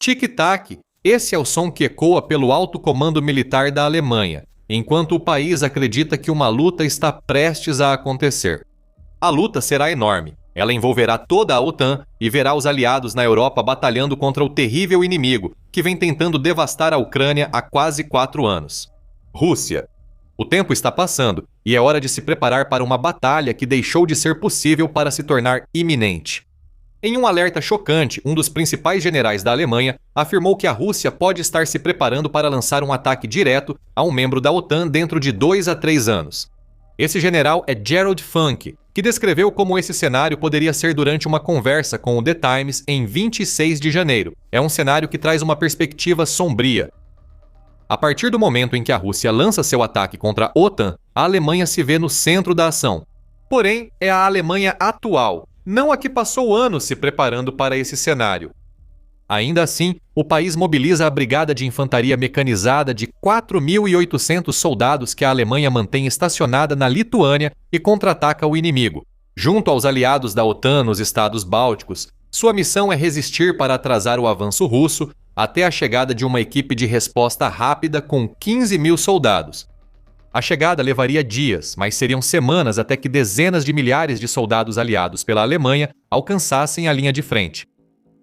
Tic-tac, esse é o som que ecoa pelo alto comando militar da Alemanha, enquanto o país acredita que uma luta está prestes a acontecer. A luta será enorme. Ela envolverá toda a OTAN e verá os aliados na Europa batalhando contra o terrível inimigo que vem tentando devastar a Ucrânia há quase 4 anos. Rússia. O tempo está passando e é hora de se preparar para uma batalha que deixou de ser possível para se tornar iminente. Em um alerta chocante, um dos principais generais da Alemanha afirmou que a Rússia pode estar se preparando para lançar um ataque direto a um membro da OTAN dentro de 2 a 3 anos. Esse general é Gerald Funk, que descreveu como esse cenário poderia ser durante uma conversa com o The Times em 26 de janeiro. É um cenário que traz uma perspectiva sombria. A partir do momento em que a Rússia lança seu ataque contra a OTAN, a Alemanha se vê no centro da ação. Porém, é a Alemanha atual, não a que passou anos se preparando para esse cenário. Ainda assim, o país mobiliza a Brigada de Infantaria Mecanizada de 4.800 soldados que a Alemanha mantém estacionada na Lituânia e contra-ataca o inimigo. Junto aos aliados da OTAN nos estados bálticos, sua missão é resistir para atrasar o avanço russo até a chegada de uma equipe de resposta rápida com 15.000 soldados. A chegada levaria dias, mas seriam semanas até que dezenas de milhares de soldados aliados pela Alemanha alcançassem a linha de frente.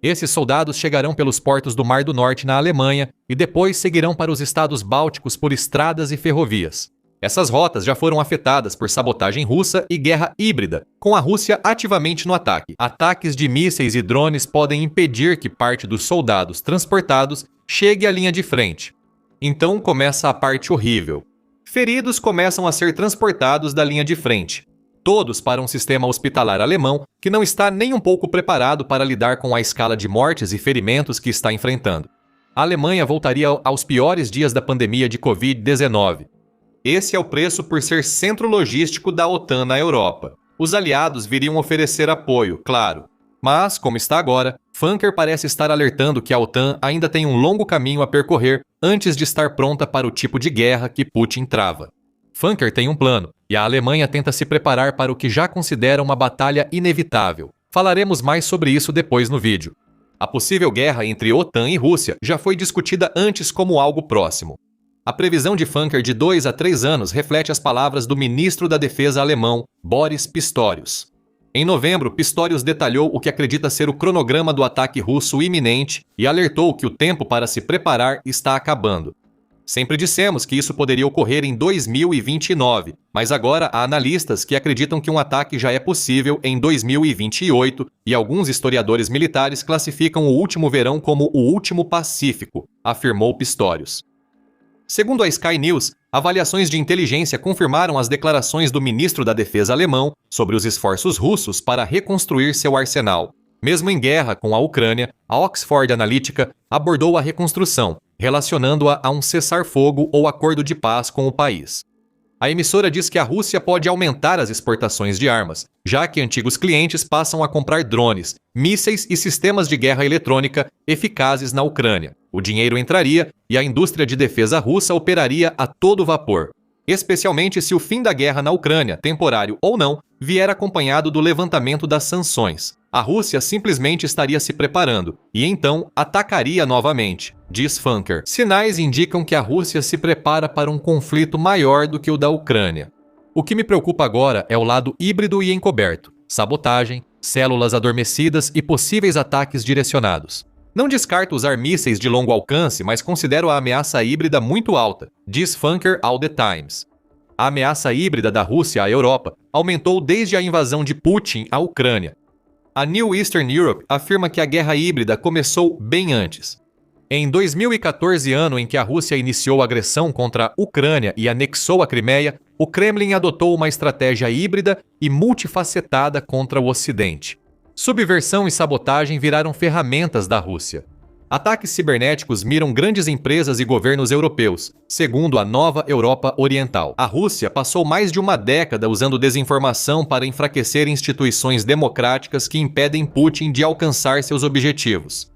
Esses soldados chegarão pelos portos do Mar do Norte na Alemanha e depois seguirão para os estados bálticos por estradas e ferrovias. Essas rotas já foram afetadas por sabotagem russa e guerra híbrida, com a Rússia ativamente no ataque. Ataques de mísseis e drones podem impedir que parte dos soldados transportados chegue à linha de frente. Então começa a parte horrível. Feridos começam a ser transportados da linha de frente. Todos para um sistema hospitalar alemão que não está nem um pouco preparado para lidar com a escala de mortes e ferimentos que está enfrentando. A Alemanha voltaria aos piores dias da pandemia de Covid-19. Esse é o preço por ser centro logístico da OTAN na Europa. Os aliados viriam oferecer apoio, claro. Mas, como está agora, Funker parece estar alertando que a OTAN ainda tem um longo caminho a percorrer antes de estar pronta para o tipo de guerra que Putin trava. Funker tem um plano, e a Alemanha tenta se preparar para o que já considera uma batalha inevitável. Falaremos mais sobre isso depois no vídeo. A possível guerra entre OTAN e Rússia já foi discutida antes como algo próximo. A previsão de Funker de 2 a 3 anos reflete as palavras do ministro da Defesa alemão, Boris Pistorius. Em novembro, Pistorius detalhou o que acredita ser o cronograma do ataque russo iminente e alertou que o tempo para se preparar está acabando. Sempre dissemos que isso poderia ocorrer em 2029, mas agora há analistas que acreditam que um ataque já é possível em 2028 e alguns historiadores militares classificam o último verão como o último pacífico, afirmou Pistorius. Segundo a Sky News, avaliações de inteligência confirmaram as declarações do ministro da Defesa alemão sobre os esforços russos para reconstruir seu arsenal. Mesmo em guerra com a Ucrânia, a Oxford Analytica abordou a reconstrução, relacionando-a a um cessar-fogo ou acordo de paz com o país. A emissora diz que a Rússia pode aumentar as exportações de armas, já que antigos clientes passam a comprar drones, mísseis e sistemas de guerra eletrônica eficazes na Ucrânia. O dinheiro entraria e a indústria de defesa russa operaria a todo vapor, especialmente se o fim da guerra na Ucrânia, temporário ou não, vier acompanhado do levantamento das sanções. A Rússia simplesmente estaria se preparando e então atacaria novamente, diz Funker. Sinais indicam que a Rússia se prepara para um conflito maior do que o da Ucrânia. O que me preocupa agora é o lado híbrido e encoberto, sabotagem, células adormecidas e possíveis ataques direcionados. Não descarto usar mísseis de longo alcance, mas considero a ameaça híbrida muito alta, diz Funker ao The Times. A ameaça híbrida da Rússia à Europa aumentou desde a invasão de Putin à Ucrânia. A New Eastern Europe afirma que a guerra híbrida começou bem antes. Em 2014, ano em que a Rússia iniciou a agressão contra a Ucrânia e anexou a Crimeia, o Kremlin adotou uma estratégia híbrida e multifacetada contra o Ocidente. Subversão e sabotagem viraram ferramentas da Rússia. Ataques cibernéticos miram grandes empresas e governos europeus, segundo a Nova Europa Oriental. A Rússia passou mais de uma década usando desinformação para enfraquecer instituições democráticas que impedem Putin de alcançar seus objetivos.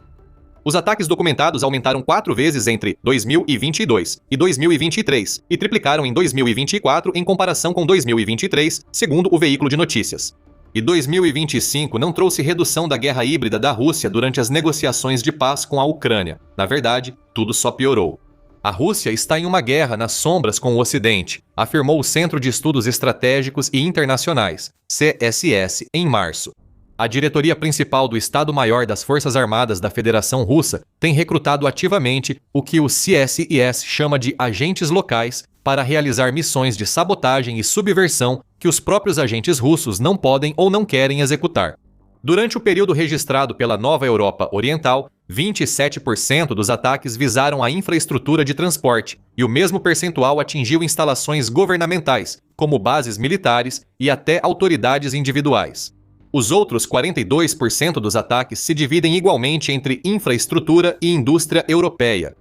Os ataques documentados aumentaram 4 vezes entre 2022 e 2023 e triplicaram em 2024 em comparação com 2023, segundo o veículo de notícias. E 2025 não trouxe redução da guerra híbrida da Rússia durante as negociações de paz com a Ucrânia. Na verdade, tudo só piorou. A Rússia está em uma guerra nas sombras com o Ocidente, afirmou o Centro de Estudos Estratégicos e Internacionais, CSS, em março. A diretoria principal do Estado-Maior das Forças Armadas da Federação Russa tem recrutado ativamente o que o CSIS chama de agentes locais para realizar missões de sabotagem e subversão que os próprios agentes russos não podem ou não querem executar. Durante o período registrado pela Nova Europa Oriental, 27% dos ataques visaram a infraestrutura de transporte, e o mesmo percentual atingiu instalações governamentais, como bases militares e até autoridades individuais. Os outros 42% dos ataques se dividem igualmente entre infraestrutura e indústria europeia.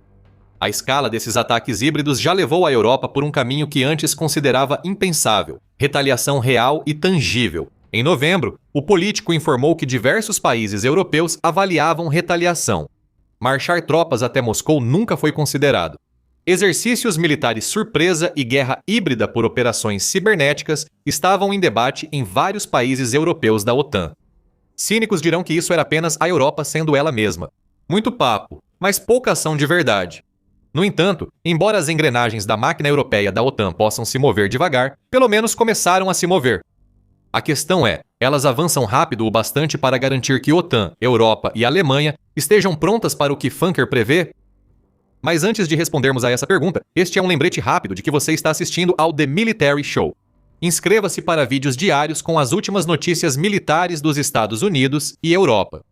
A escala desses ataques híbridos já levou a Europa por um caminho que antes considerava impensável: retaliação real e tangível. Em novembro, o político informou que diversos países europeus avaliavam retaliação. Marchar tropas até Moscou nunca foi considerado. Exercícios militares surpresa e guerra híbrida por operações cibernéticas estavam em debate em vários países europeus da OTAN. Cínicos dirão que isso era apenas a Europa sendo ela mesma. Muito papo, mas pouca ação de verdade. No entanto, embora as engrenagens da máquina europeia da OTAN possam se mover devagar, pelo menos começaram a se mover. A questão é, elas avançam rápido o bastante para garantir que OTAN, Europa e Alemanha estejam prontas para o que Funker prevê? Mas antes de respondermos a essa pergunta, este é um lembrete rápido de que você está assistindo ao The Military Show. Inscreva-se para vídeos diários com as últimas notícias militares dos Estados Unidos e Europa.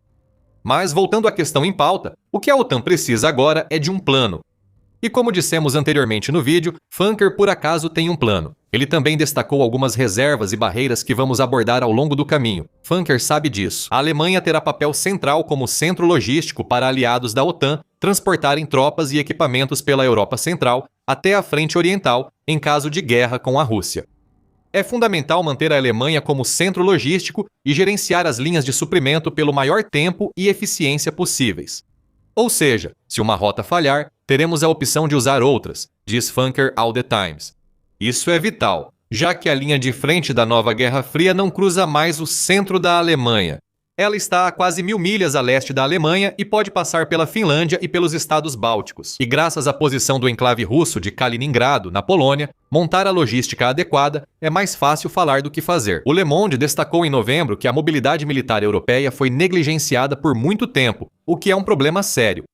Mas voltando à questão em pauta, o que a OTAN precisa agora é de um plano. E como dissemos anteriormente no vídeo, Funker por acaso tem um plano. Ele também destacou algumas reservas e barreiras que vamos abordar ao longo do caminho. Funker sabe disso. A Alemanha terá papel central como centro logístico para aliados da OTAN transportarem tropas e equipamentos pela Europa Central até a frente oriental em caso de guerra com a Rússia. É fundamental manter a Alemanha como centro logístico e gerenciar as linhas de suprimento pelo maior tempo e eficiência possíveis. Ou seja, se uma rota falhar, teremos a opção de usar outras, diz Funker ao The Times. Isso é vital, já que a linha de frente da nova Guerra Fria não cruza mais o centro da Alemanha. Ela está a quase 1000 milhas a leste da Alemanha e pode passar pela Finlândia e pelos estados bálticos. E graças à posição do enclave russo de Kaliningrado, na Polônia, montar a logística adequada é mais fácil falar do que fazer. O Le Monde destacou em novembro que a mobilidade militar europeia foi negligenciada por muito tempo, o que é um problema sério.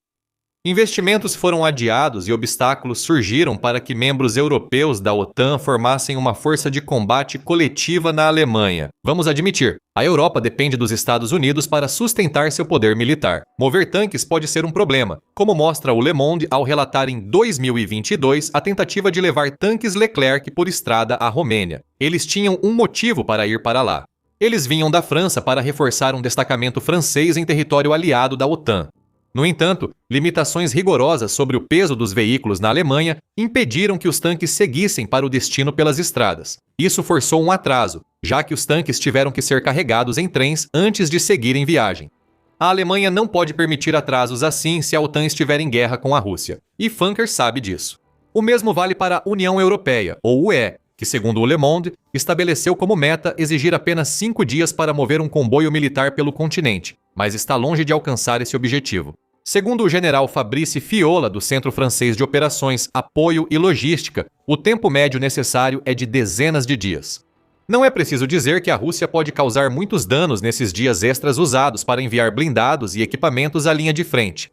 Investimentos foram adiados e obstáculos surgiram para que membros europeus da OTAN formassem uma força de combate coletiva na Alemanha. Vamos admitir, a Europa depende dos Estados Unidos para sustentar seu poder militar. Mover tanques pode ser um problema, como mostra o Le Monde ao relatar em 2022 a tentativa de levar tanques Leclerc por estrada à Romênia. Eles tinham um motivo para ir para lá. Eles vinham da França para reforçar um destacamento francês em território aliado da OTAN. No entanto, limitações rigorosas sobre o peso dos veículos na Alemanha impediram que os tanques seguissem para o destino pelas estradas. Isso forçou um atraso, já que os tanques tiveram que ser carregados em trens antes de seguirem viagem. A Alemanha não pode permitir atrasos assim se a OTAN estiver em guerra com a Rússia, e Funker sabe disso. O mesmo vale para a União Europeia, ou UE, que, segundo o Le Monde, estabeleceu como meta exigir apenas 5 dias para mover um comboio militar pelo continente, mas está longe de alcançar esse objetivo. Segundo o general Fabrice Fiola, do Centro Francês de Operações, Apoio e Logística, o tempo médio necessário é de dezenas de dias. Não é preciso dizer que a Rússia pode causar muitos danos nesses dias extras usados para enviar blindados e equipamentos à linha de frente.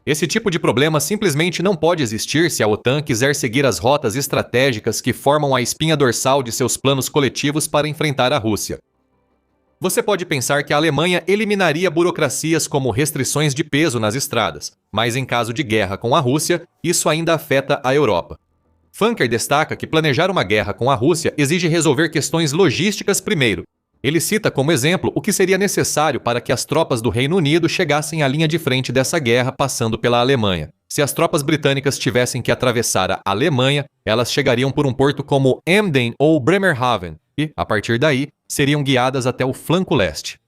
Esse tipo de problema simplesmente não pode existir se a OTAN quiser seguir as rotas estratégicas que formam a espinha dorsal de seus planos coletivos para enfrentar a Rússia. Você pode pensar que a Alemanha eliminaria burocracias como restrições de peso nas estradas, mas em caso de guerra com a Rússia, isso ainda afeta a Europa. Funker destaca que planejar uma guerra com a Rússia exige resolver questões logísticas primeiro. Ele cita como exemplo o que seria necessário para que as tropas do Reino Unido chegassem à linha de frente dessa guerra passando pela Alemanha. Se as tropas britânicas tivessem que atravessar a Alemanha, elas chegariam por um porto como Emden ou Bremerhaven e, a partir daí, seriam guiadas até o flanco leste.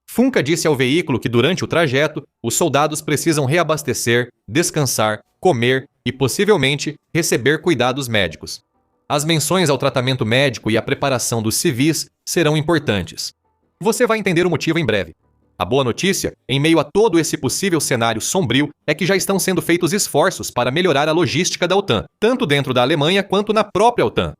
Funka disse ao veículo que durante o trajeto, os soldados precisam reabastecer, descansar, comer e, possivelmente, receber cuidados médicos. As menções ao tratamento médico e à preparação dos civis serão importantes. Você vai entender o motivo em breve. A boa notícia, em meio a todo esse possível cenário sombrio, é que já estão sendo feitos esforços para melhorar a logística da OTAN, tanto dentro da Alemanha quanto na própria OTAN.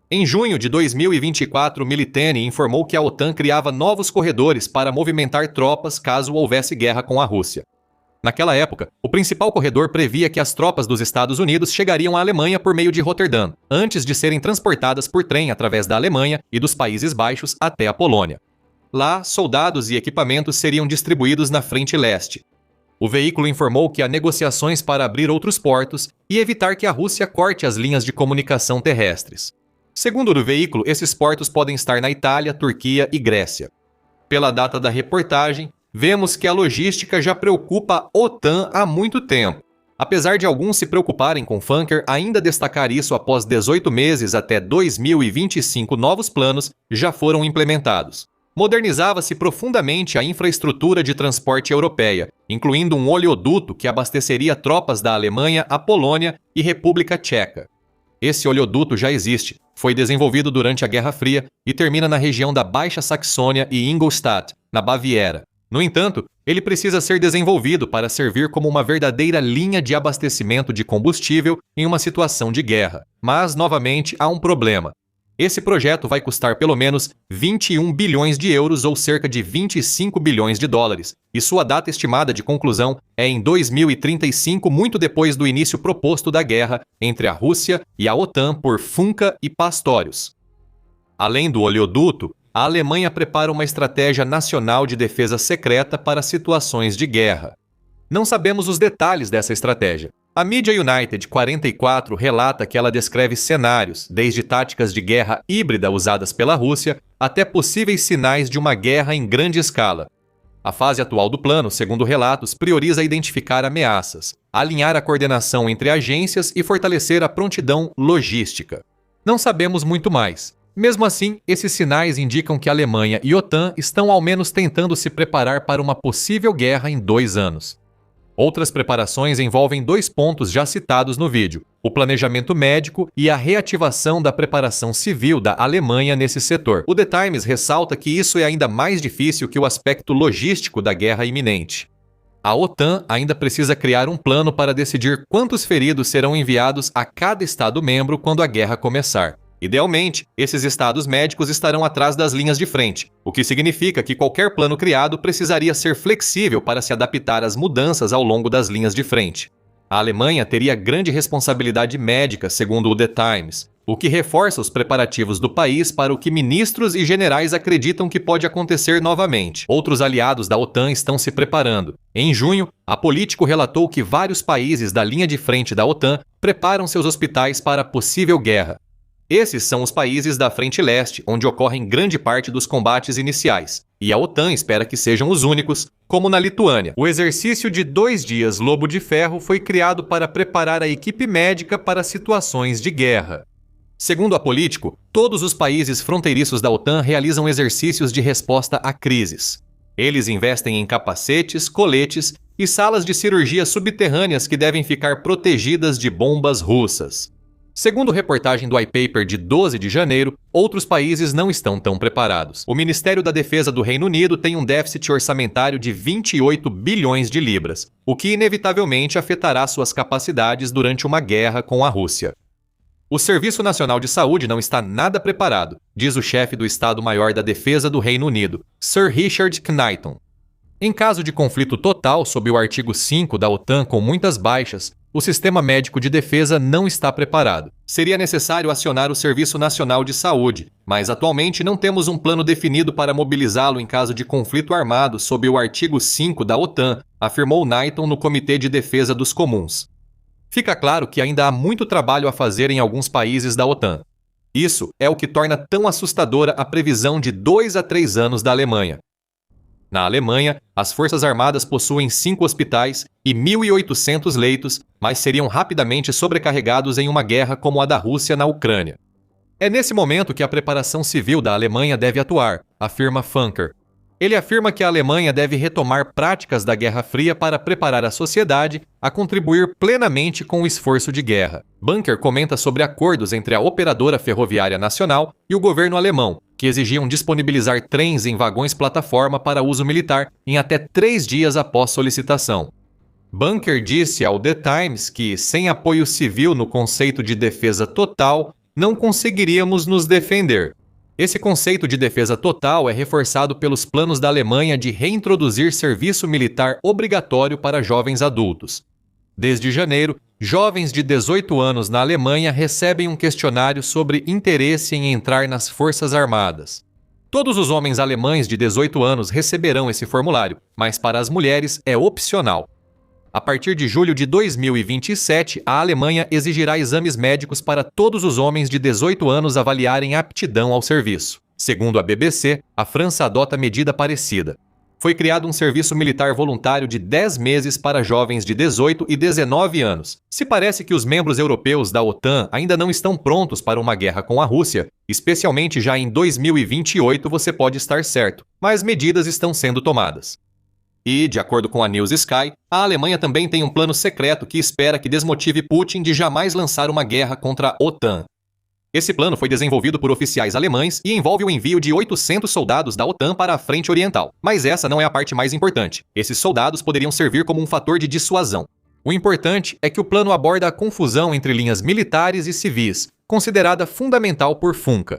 Em junho de 2024, Militeni informou que a OTAN criava novos corredores para movimentar tropas caso houvesse guerra com a Rússia. Naquela época, o principal corredor previa que as tropas dos Estados Unidos chegariam à Alemanha por meio de Roterdã, antes de serem transportadas por trem através da Alemanha e dos Países Baixos até a Polônia. Lá, soldados e equipamentos seriam distribuídos na frente leste. O veículo informou que há negociações para abrir outros portos e evitar que a Rússia corte as linhas de comunicação terrestres. Segundo o veículo, esses portos podem estar na Itália, Turquia e Grécia. Pela data da reportagem, vemos que a logística já preocupa a OTAN há muito tempo. Apesar de alguns se preocuparem com Funker, ainda destacar isso após 18 meses até 2025 novos planos já foram implementados. Modernizava-se profundamente a infraestrutura de transporte europeia, incluindo um oleoduto que abasteceria tropas da Alemanha à Polônia e República Tcheca. Esse oleoduto já existe, foi desenvolvido durante a Guerra Fria e termina na região da Baixa Saxônia e Ingolstadt, na Baviera. No entanto, ele precisa ser desenvolvido para servir como uma verdadeira linha de abastecimento de combustível em uma situação de guerra. Mas, novamente, há um problema. Esse projeto vai custar pelo menos 21 bilhões de euros ou cerca de 25 bilhões de dólares, e sua data estimada de conclusão é em 2035, muito depois do início proposto da guerra entre a Rússia e a OTAN por Funca e Pastorius. Além do oleoduto, a Alemanha prepara uma estratégia nacional de defesa secreta para situações de guerra. Não sabemos os detalhes dessa estratégia. A mídia United 44 relata que ela descreve cenários, desde táticas de guerra híbrida usadas pela Rússia até possíveis sinais de uma guerra em grande escala. A fase atual do plano, segundo relatos, prioriza identificar ameaças, alinhar a coordenação entre agências e fortalecer a prontidão logística. Não sabemos muito mais. Mesmo assim, esses sinais indicam que a Alemanha e a OTAN estão ao menos tentando se preparar para uma possível guerra em 2 anos. Outras preparações envolvem 2 pontos já citados no vídeo: o planejamento médico e a reativação da preparação civil da Alemanha nesse setor. O The Times ressalta que isso é ainda mais difícil que o aspecto logístico da guerra iminente. A OTAN ainda precisa criar um plano para decidir quantos feridos serão enviados a cada Estado-membro quando a guerra começar. Idealmente, esses estados médicos estarão atrás das linhas de frente, o que significa que qualquer plano criado precisaria ser flexível para se adaptar às mudanças ao longo das linhas de frente. A Alemanha teria grande responsabilidade médica, segundo o The Times, o que reforça os preparativos do país para o que ministros e generais acreditam que pode acontecer novamente. Outros aliados da OTAN estão se preparando. Em junho, a Político relatou que vários países da linha de frente da OTAN preparam seus hospitais para possível guerra. Esses são os países da frente leste, onde ocorrem grande parte dos combates iniciais, e a OTAN espera que sejam os únicos, como na Lituânia. O exercício de 2 dias Lobo de Ferro foi criado para preparar a equipe médica para situações de guerra. Segundo a Político, todos os países fronteiriços da OTAN realizam exercícios de resposta a crises. Eles investem em capacetes, coletes e salas de cirurgia subterrâneas que devem ficar protegidas de bombas russas. Segundo reportagem do iPaper de 12 de janeiro, outros países não estão tão preparados. O Ministério da Defesa do Reino Unido tem um déficit orçamentário de 28 bilhões de libras, o que inevitavelmente afetará suas capacidades durante uma guerra com a Rússia. O Serviço Nacional de Saúde não está nada preparado, diz o chefe do Estado-Maior da Defesa do Reino Unido, Sir Richard Knighton. Em caso de conflito total sob o artigo 5 da OTAN com muitas baixas, o sistema médico de defesa não está preparado. Seria necessário acionar o Serviço Nacional de Saúde, mas atualmente não temos um plano definido para mobilizá-lo em caso de conflito armado sob o artigo 5 da OTAN, afirmou Knighton no Comitê de Defesa dos Comuns. Fica claro que ainda há muito trabalho a fazer em alguns países da OTAN. Isso é o que torna tão assustadora a previsão de 2 a 3 anos da Alemanha. Na Alemanha, as Forças Armadas possuem 5 hospitais e 1.800 leitos, mas seriam rapidamente sobrecarregados em uma guerra como a da Rússia na Ucrânia. É nesse momento que a preparação civil da Alemanha deve atuar, afirma Funker. Ele afirma que a Alemanha deve retomar práticas da Guerra Fria para preparar a sociedade a contribuir plenamente com o esforço de guerra. Bunker comenta sobre acordos entre a operadora ferroviária nacional e o governo alemão, que exigiam disponibilizar trens em vagões-plataforma para uso militar em até 3 dias após solicitação. Bunker disse ao The Times que, sem apoio civil no conceito de defesa total, não conseguiríamos nos defender. Esse conceito de defesa total é reforçado pelos planos da Alemanha de reintroduzir serviço militar obrigatório para jovens adultos. Desde janeiro, jovens de 18 anos na Alemanha recebem um questionário sobre interesse em entrar nas Forças Armadas. Todos os homens alemães de 18 anos receberão esse formulário, mas para as mulheres é opcional. A partir de julho de 2027, a Alemanha exigirá exames médicos para todos os homens de 18 anos avaliarem aptidão ao serviço. Segundo a BBC, a França adota medida parecida. Foi criado um serviço militar voluntário de 10 meses para jovens de 18 e 19 anos. Se parece que os membros europeus da OTAN ainda não estão prontos para uma guerra com a Rússia, especialmente já em 2028, você pode estar certo, mas medidas estão sendo tomadas. E, de acordo com a News Sky, a Alemanha também tem um plano secreto que espera que desmotive Putin de jamais lançar uma guerra contra a OTAN. Esse plano foi desenvolvido por oficiais alemães e envolve o envio de 800 soldados da OTAN para a frente oriental. Mas essa não é a parte mais importante. Esses soldados poderiam servir como um fator de dissuasão. O importante é que o plano aborda a confusão entre linhas militares e civis, considerada fundamental por Funke.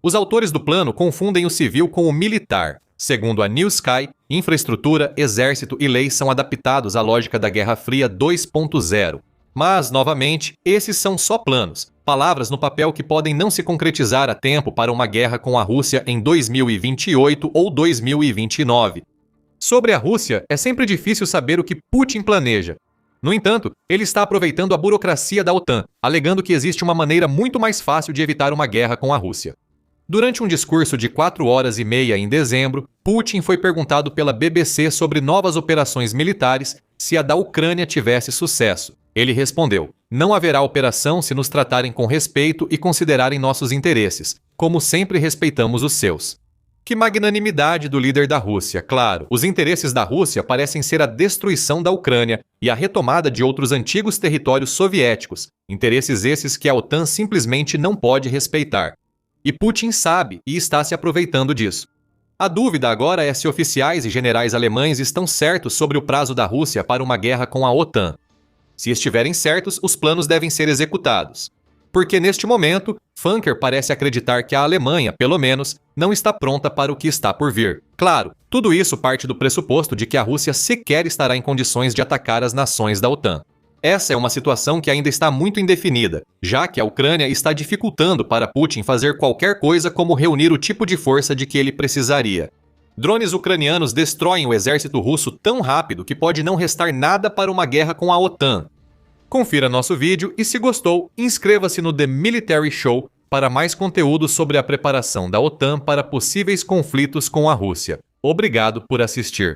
Os autores do plano confundem o civil com o militar. Segundo a News Sky, infraestrutura, exército e leis são adaptados à lógica da Guerra Fria 2.0. Mas, novamente, esses são só planos, palavras no papel que podem não se concretizar a tempo para uma guerra com a Rússia em 2028 ou 2029. Sobre a Rússia, é sempre difícil saber o que Putin planeja. No entanto, ele está aproveitando a burocracia da OTAN, alegando que existe uma maneira muito mais fácil de evitar uma guerra com a Rússia. Durante um discurso de 4 horas e meia em dezembro, Putin foi perguntado pela BBC sobre novas operações militares se a da Ucrânia tivesse sucesso. Ele respondeu: "Não haverá operação se nos tratarem com respeito e considerarem nossos interesses, como sempre respeitamos os seus." Que magnanimidade do líder da Rússia, claro. Os interesses da Rússia parecem ser a destruição da Ucrânia e a retomada de outros antigos territórios soviéticos, interesses esses que a OTAN simplesmente não pode respeitar. E Putin sabe e está se aproveitando disso. A dúvida agora é se oficiais e generais alemães estão certos sobre o prazo da Rússia para uma guerra com a OTAN. Se estiverem certos, os planos devem ser executados. Porque neste momento, Funker parece acreditar que a Alemanha, pelo menos, não está pronta para o que está por vir. Claro, tudo isso parte do pressuposto de que a Rússia sequer estará em condições de atacar as nações da OTAN. Essa é uma situação que ainda está muito indefinida, já que a Ucrânia está dificultando para Putin fazer qualquer coisa como reunir o tipo de força de que ele precisaria. Drones ucranianos destroem o exército russo tão rápido que pode não restar nada para uma guerra com a OTAN. Confira nosso vídeo e, se gostou, inscreva-se no The Military Show para mais conteúdo sobre a preparação da OTAN para possíveis conflitos com a Rússia. Obrigado por assistir.